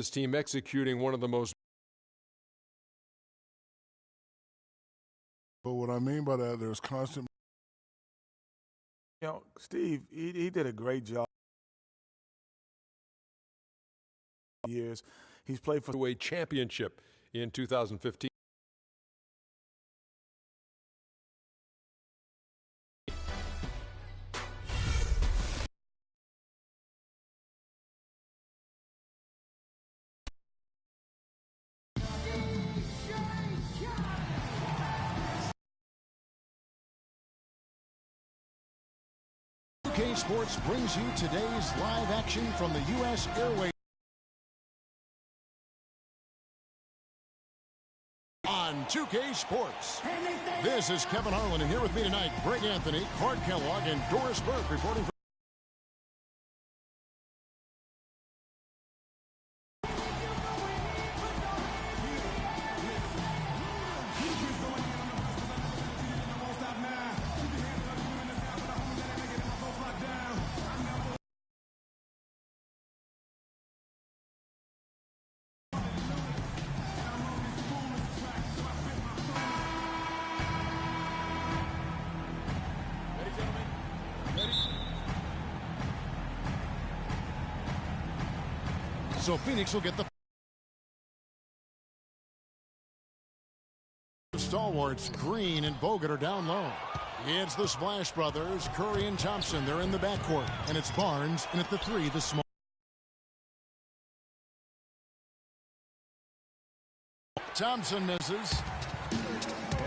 This team executing one of the most. But what I mean by that, there's constant. You know, Steve, he did a great job. Years he's played for A championship in 2015. UK Sports brings you today's live action from the U.S. Airways on 2K Sports. This is Kevin Harlan, and here with me tonight, Greg Anthony, Clark Kellogg, and Doris Burke reporting from So Phoenix will get the stalwarts. Green and Bogut are down low. It's the Splash Brothers, Curry and Thompson. They're in the backcourt. And it's Barnes, and at the three, the small. Thompson misses.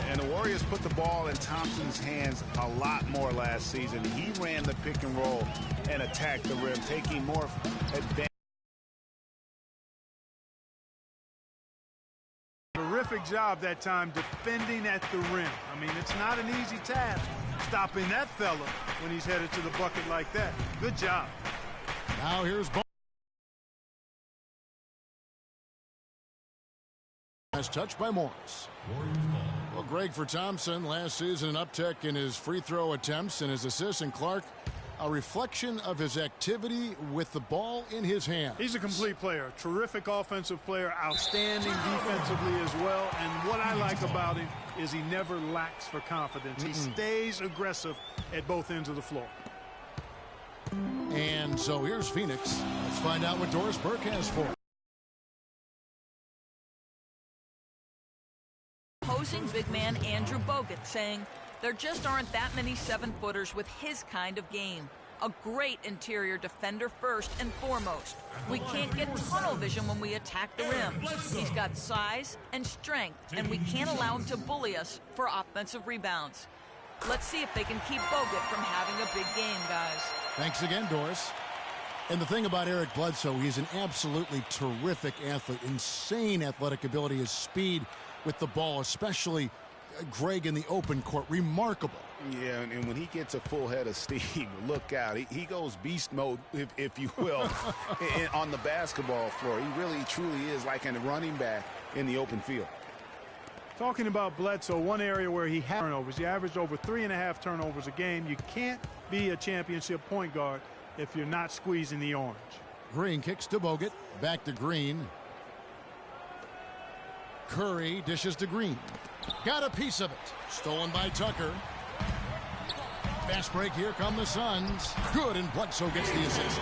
And the Warriors put the ball in Thompson's hands a lot more last season. He ran the pick and roll and attacked the rim, taking more advantage. terrific job that time defending at the rim. I mean, it's not an easy task stopping that fella when he's headed to the bucket like that. Good job. Now here's Barnes. Nice touch by Morris. Well, Greg, for Thompson, last season an uptick in his free throw attempts and his assists, and Clark, a reflection of his activity with the ball in his hand. He's a complete player, terrific offensive player, outstanding defensively as well. And what I like about him is he never lacks for confidence. He stays aggressive at both ends of the floor. And so here's Phoenix. Let's find out what Doris Burke has for him. Opposing big man Andrew Bogut saying there just aren't that many 7-footers with his kind of game. A great interior defender first and foremost. We can't get tunnel vision when we attack the rim. He's got size and strength, and we can't allow him to bully us for offensive rebounds. Let's see if they can keep Bogut from having a big game, guys. Thanks again, Doris. And the thing about Eric Bledsoe, he's an absolutely terrific athlete. Insane athletic ability, his speed with the ball, especially Greg in the open court. Remarkable. Yeah, and when he gets a full head of steam, look out. He goes beast mode, if you will, on the basketball floor. He really, truly is like a running back in the open field. Talking about Bledsoe, one area where he had turnovers. He averaged over 3.5 turnovers a game. You can't be a championship point guard if you're not squeezing the orange. Green kicks to Bogut. Back to Green. Curry dishes to Green. Got a piece of it. Stolen by Tucker. Fast break. Here come the Suns. Good, and Bledsoe gets the assist.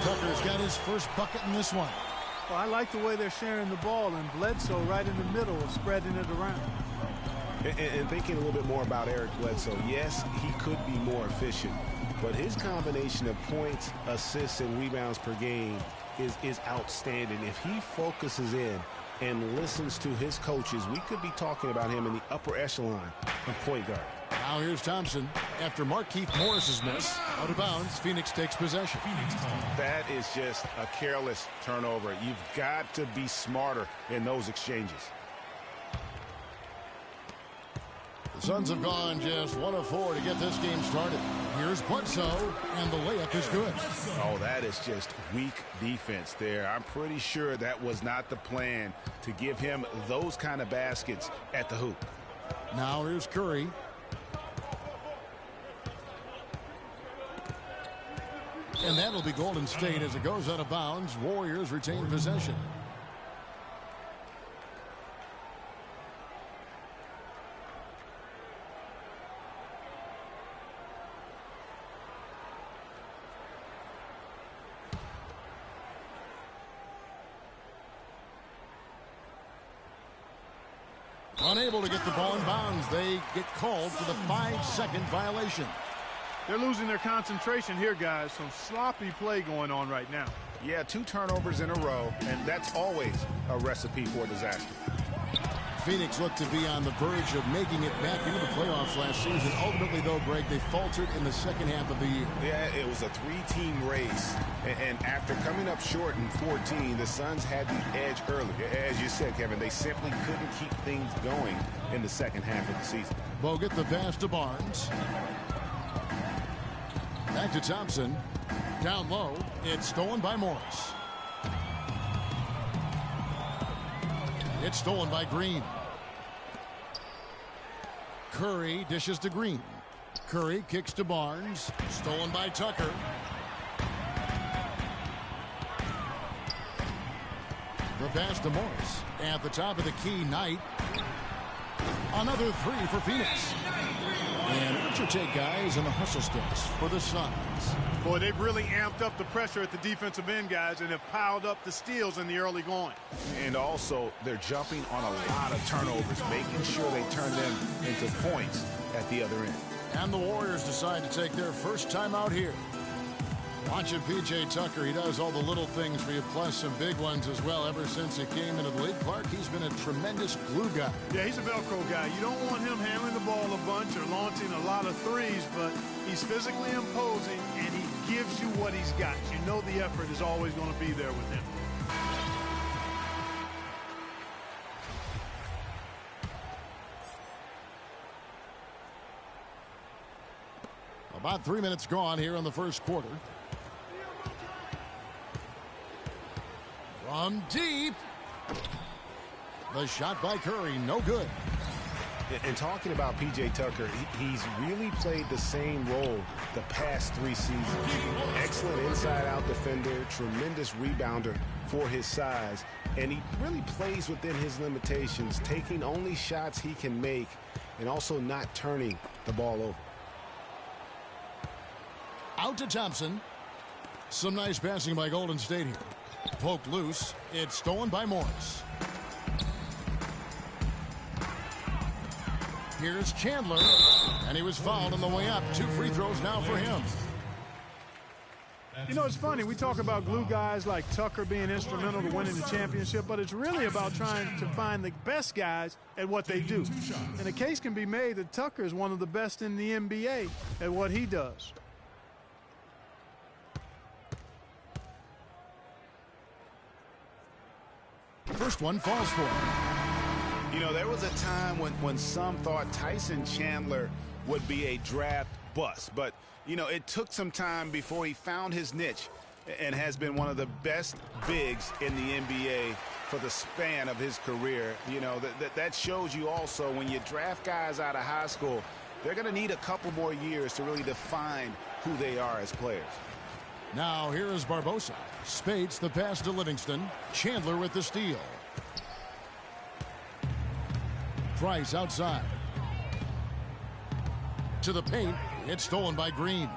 Tucker's got his first bucket in this one. Well, I like the way they're sharing the ball, and Bledsoe right in the middle of spreading it around. And thinking a little bit more about Eric Bledsoe, yes, he could be more efficient, but his combination of points, assists, and rebounds per game is outstanding. If he focuses in and listens to his coaches, we could be talking about him in the upper echelon of point guard. Now here's Thompson. After Markieff Morris's miss, out of bounds, Phoenix takes possession. That is just a careless turnover. You've got to be smarter in those exchanges. The Suns have gone just 1 of 4 to get this game started. Here's Bledsoe, and the layup is good. Oh, that is just weak defense there. I'm pretty sure that was not the plan to give him those kind of baskets at the hoop. Now here's Curry. And that'll be Golden State as it goes out of bounds. Warriors retain possession. Unable to get the ball in bounds. They get called for the 5-second violation. They're losing their concentration here, guys. Some sloppy play going on right now. Yeah, 2 turnovers in a row, and that's always a recipe for disaster. Phoenix looked to be on the verge of making it back into the playoffs last season. Ultimately, though, Greg, they faltered in the second half of the year. Yeah, it was a 3-team race, and after coming up short in 14, the Suns had the edge early. As you said, Kevin, they simply couldn't keep things going in the second half of the season. Bogut the pass to Barnes. Back to Thompson. Down low. It's stolen by Morris. It's stolen by Green. Curry dishes to Green. Curry kicks to Barnes. Stolen by Tucker. The pass to Morris. At the top of the key, Knight. Another 3 for Phoenix. And what's your take, guys, on the hustle sticks for the Suns? Boy, they've really amped up the pressure at the defensive end, guys, and have piled up the steals in the early going. And also, they're jumping on a lot of turnovers, making sure they turn them into points at the other end. And the Warriors decide to take their first time out here. Watching P.J. Tucker, he does all the little things for you, plus some big ones as well. Ever since he came into the league, Clark, he's been a tremendous glue guy. Yeah, he's a Velcro guy. You don't want him handling the ball a bunch or launching a lot of threes, but he's physically imposing, and he gives you what he's got. You know the effort is always going to be there with him. About 3 minutes gone here in the first quarter. From deep. The shot by Curry, no good. And talking about P.J. Tucker, he's really played the same role the past 3 seasons. Excellent inside-out defender, tremendous rebounder for his size, and he really plays within his limitations, taking only shots he can make and also not turning the ball over. Out to Thompson. Some nice passing by Golden State here. Poked loose. It's stolen by Morris. Here's Chandler. And he was fouled on the way up. 2 free throws now for him. You know, it's funny. We talk about glue guys like Tucker being instrumental to winning the championship, but it's really about trying to find the best guys at what they do. And a case can be made that Tucker is one of the best in the NBA at what he does. First one falls for him. You know, there was a time when some thought Tyson Chandler would be a draft bust. But, you know, it took some time before he found his niche and has been one of the best bigs in the NBA for the span of his career. You know, that shows you also when you draft guys out of high school, they're going to need a couple more years to really define who they are as players. Now here is Barbosa. Spates the pass to Livingston. Chandler with the steal. Price outside. To the paint. It's stolen by Green.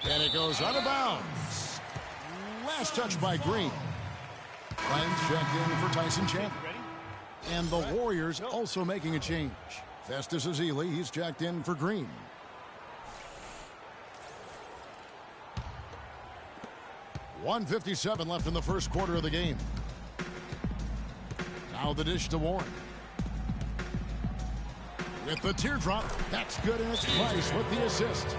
And it goes out of bounds. Last touch by Green. Lines checked in for Tyson Chandler. And the Warriors also making a change. Festus Ezeli, he's checked in for Green. .157 left in the first quarter of the game. Now the dish to Warren. With the teardrop, that's good in its place with the assist.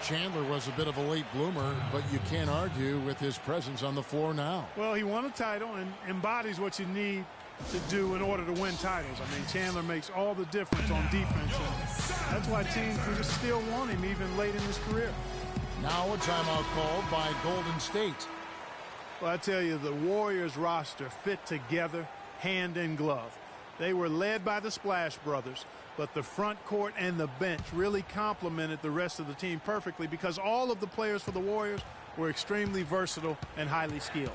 Chandler was a bit of a late bloomer, but you can't argue with his presence on the floor now. Well, he won a title and embodies what you need to do in order to win titles. I mean, Chandler makes all the difference on defense. And that's why teams can just still want him even late in his career. Now a timeout called by Golden State. Well, I tell you, the Warriors roster fit together hand in glove. They were led by the Splash Brothers, but the front court and the bench really complemented the rest of the team perfectly because all of the players for the Warriors were extremely versatile and highly skilled.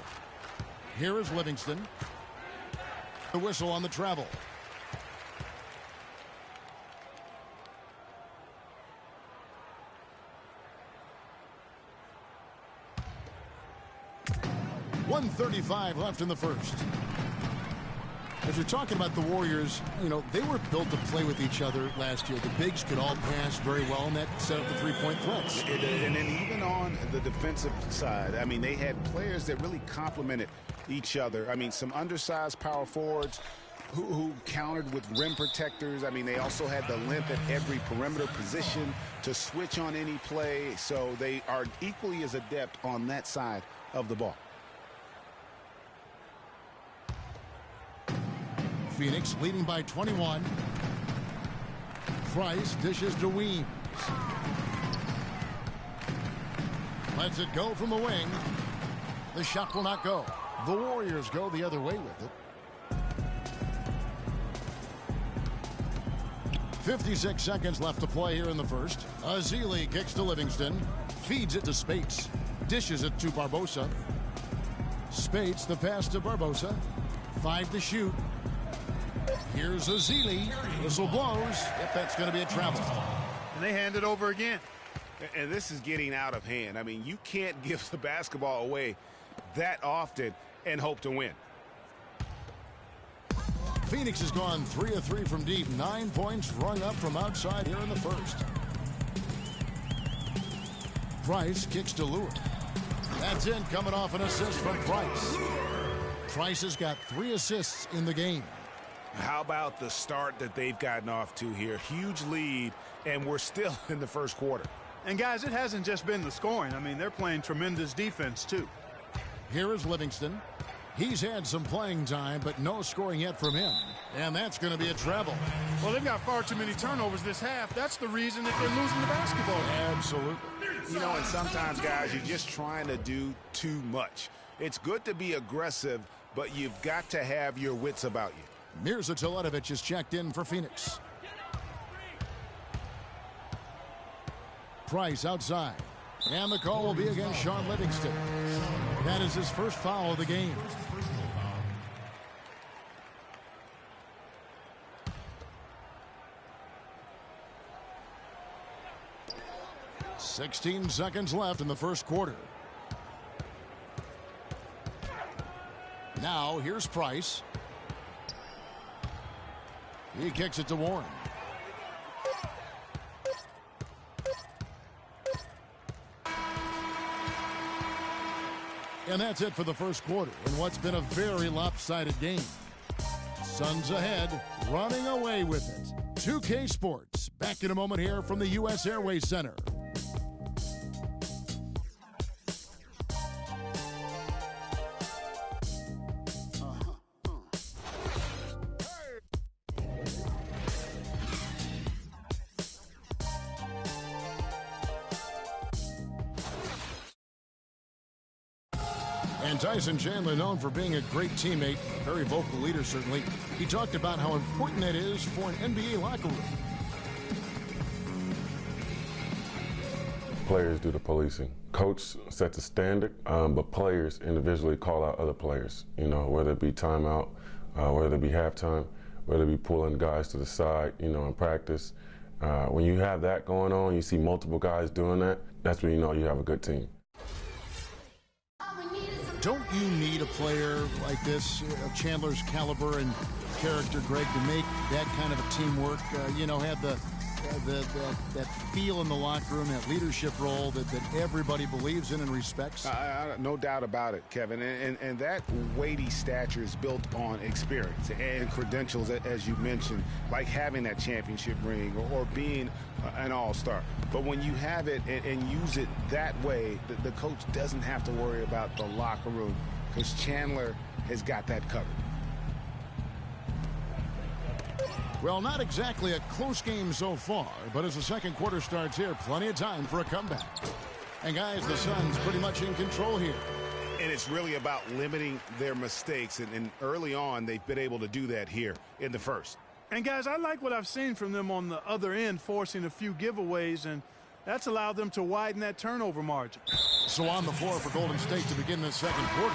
Here is Livingston. The whistle on the travel. .135 left in the first. If you're talking about the Warriors, you know, they were built to play with each other last year. The bigs could all pass very well, and that set up the three-point threats. And then even on the defensive side, I mean, they had players that really complemented each other. I mean, some undersized power forwards who countered with rim protectors. I mean, they also had the length at every perimeter position to switch on any play. So they are equally as adept on that side of the ball. Phoenix leading by 21. Price dishes to Weems. Lets it go from the wing. The shot will not go. The Warriors go the other way with it. 56 seconds left to play here in the first. Azili kicks to Livingston. Feeds it to Spates. Dishes it to Barbosa. Spates the pass to Barbosa. 5 to shoot. Here's Azili. Whistle blows. Yep, that's going to be a travel. And they hand it over again. And this is getting out of hand. I mean, you can't give the basketball away that often and hope to win. Phoenix has gone 3 of 3 from deep. 9 points rung up from outside here in the first. Price kicks to Lewis. That's in, coming off an assist from Price. Price has got 3 assists in the game. How about the start that they've gotten off to here? Huge lead, and we're still in the first quarter. And, guys, it hasn't just been the scoring. I mean, they're playing tremendous defense, too. Here is Livingston. He's had some playing time, but no scoring yet from him. And that's going to be a treble. Well, they've got far too many turnovers this half. That's the reason that they're losing the basketball. Absolutely. You know, and sometimes, guys, you're just trying to do too much. It's good to be aggressive, but you've got to have your wits about you. Mirza Teletovic is checked in for Phoenix. Price outside. And the call will be against Sean Livingston. That is his first foul of the game. "16 seconds left in the first quarter. Now here's Price. He kicks it to Warren. And that's it for the first quarter in what's been a very lopsided game. Suns ahead, running away with it. 2K Sports, back in a moment here from the U.S. Airways Center. And Tyson Chandler, known for being a great teammate, very vocal leader certainly. He talked about how important it is for an NBA locker room. Players do the policing. Coach sets a standard, but players individually call out other players. You know, whether it be timeout, whether it be halftime, whether it be pulling guys to the side, you know, in practice. When you have that going on, you see multiple guys doing that, that's when you know you have a good team. Don't you need a player like this, of Chandler's caliber and character, Greg, to make that kind of a teamwork, you know, have that feel in the locker room, that leadership role that everybody believes in and respects? No doubt about it, Kevin. And that weighty stature is built on experience and credentials, as you mentioned, like having that championship ring or being an all-star. But when you have it and use it that way, the coach doesn't have to worry about the locker room because Chandler has got that covered. Well, not exactly a close game so far, but as the second quarter starts here, plenty of time for a comeback. And guys, the Suns pretty much in control here. And it's really about limiting their mistakes, and early on, they've been able to do that here in the first. And, guys, I like what I've seen from them on the other end, forcing a few giveaways, and that's allowed them to widen that turnover margin. So on the floor for Golden State to begin the second quarter.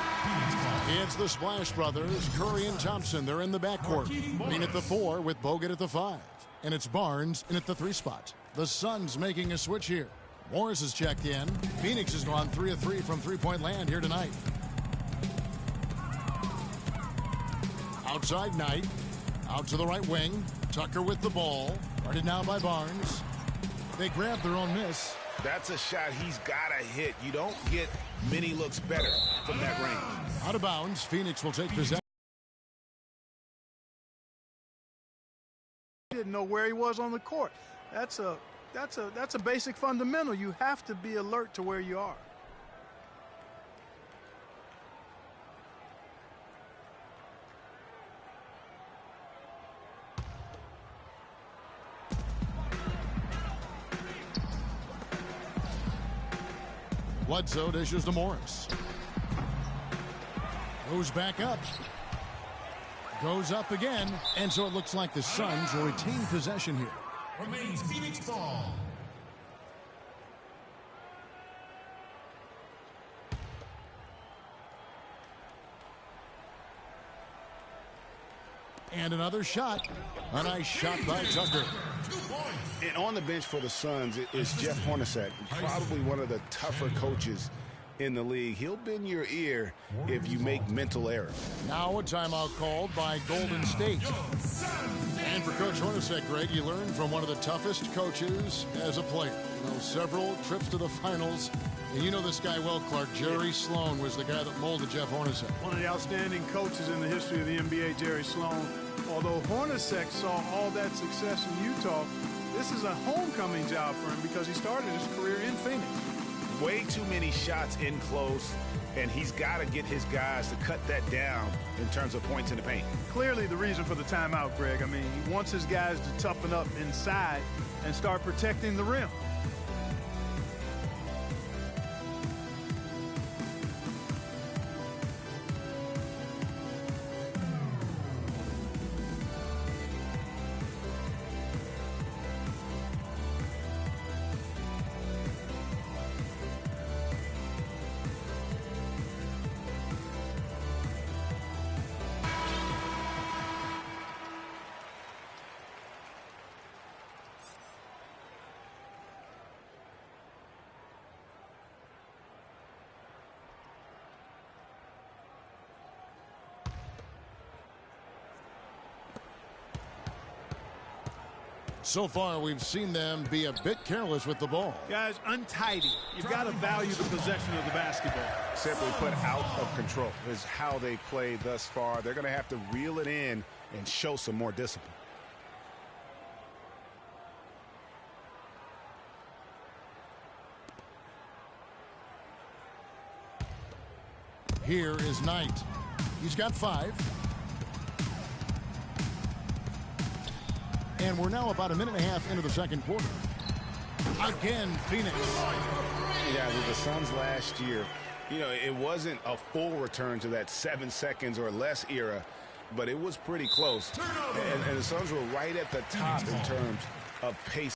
It's the Splash Brothers, Curry and Thompson. They're in the backcourt. Green at the 4 with Bogut at the 5. And it's Barnes in at the 3 spot. The Suns making a switch here. Morris is checked in. Phoenix has gone 3 of 3 from three-point land here tonight. Outside Knight. Out to the right wing. Tucker with the ball. Guarded now by Barnes. They grab their own miss. That's a shot he's got to hit. You don't get many looks better from that range. Out of bounds. Phoenix will take possession. He didn't know where he was on the court. That's a basic fundamental. You have to be alert to where you are. Bledsoe dishes to Morris. Goes back up. Goes up again. And so it looks like the Suns will retain possession here. Remains Phoenix ball. And another shot. A nice shot by Tucker. And on the bench for the Suns is Jeff Hornacek, probably one of the tougher coaches in the league. He'll bend your ear if you make mental errors. Now a timeout called by Golden State. And for Coach Hornacek, Greg, you learned from one of the toughest coaches as a player. You know, several trips to the finals. And you know this guy well, Clark. Jerry Sloan was the guy that molded Jeff Hornacek. One of the outstanding coaches in the history of the NBA, Jerry Sloan. Although Hornacek saw all that success in Utah, this is a homecoming job for him because he started his career in Phoenix. Way too many shots in close, and he's got to get his guys to cut that down in terms of points in the paint. Clearly the reason for the timeout, Greg. I mean, he wants his guys to toughen up inside and start protecting the rim. So far, we've seen them be a bit careless with the ball. Guys, untidy. You've got to value the possession of the basketball. Simply put, out of control is how they played thus far. They're going to have to reel it in and show some more discipline. Here is Knight. He's got 5. And we're now about a minute and a half into the second quarter. Again, Phoenix. Yeah, with the Suns last year, you know, it wasn't a full return to that 7 seconds or less era, but it was pretty close. And the Suns were right at the top in terms of pace.